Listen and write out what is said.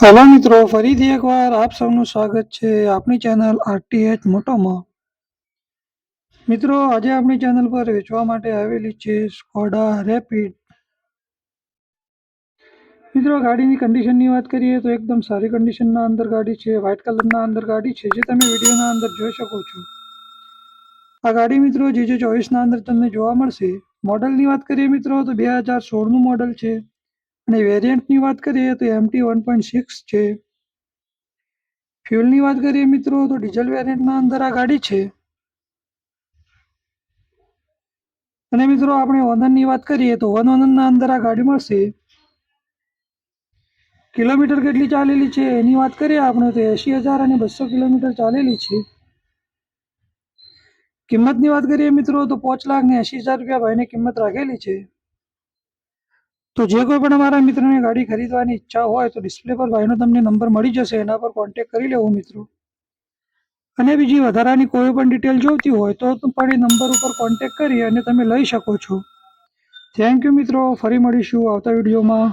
Hello મિત્રો, ફરીથી એકવાર આપ સૌનું સ્વાગત છે આપણી ચેનલ આરટીએચ મોટોમાં. મિત્રો, આજે આપણી ચેનલ પર વેચવા માટે આવેલી છે સ્કોડા રેપિડ. મિત્રો, ગાડીની કન્ડિશનની વાત કરીએ તો એકદમ સારી કન્ડિશનના અંદર ગાડી છે. વ્હાઇટ કલરના અંદર ગાડી છે, જે તમે વિડીયોના અંદર જોઈ શકો છો. આ ગાડી મિત્રો જે 24ના અંદર તમને જોવા મળશે. મોડલની વાત કરીએ મિત્રો તો 2016નું મોડલ છે અને વેરિયન્ટની વાત કરીએ તો MT 1.6 છે. ફ્યુલની વાત કરીએ મિત્રો તો ડીઝલ વેરિયન્ટના અંદર આ ગાડી છે. અને મિત્રો આપણે ઓનરની વાત કરીએ તો વન ઓનરના અંદર આ ગાડી મળશે. કિલોમીટર કેટલી ચાલેલી છે એની વાત કરીએ આપણે તો 80,000 અને 200 કિલોમીટર ચાલેલી છે. કિંમતની વાત કરીએ મિત્રો તો 5,80,000 રૂપિયા ભાઈને કિંમત રાખેલી છે. તો જે કોઈ પણ અમારા મિત્રોને ગાડી ખરીદવાની ઈચ્છા હોય તો ડિસ્પ્લે પર ભાઈનો તમને નંબર મળી જશે, એના પર કોન્ટેક્ટ કરી લેવો મિત્રો. અને બીજી વધારાની કોઈ પણ ડિટેલ જોઈતી હોય તો પણ એ નંબર ઉપર કોન્ટેક્ટ કરી અને તમે લઈ શકો છો. થેન્ક યુ મિત્રો, ફરી મળીશું આવતા વિડીયોમાં.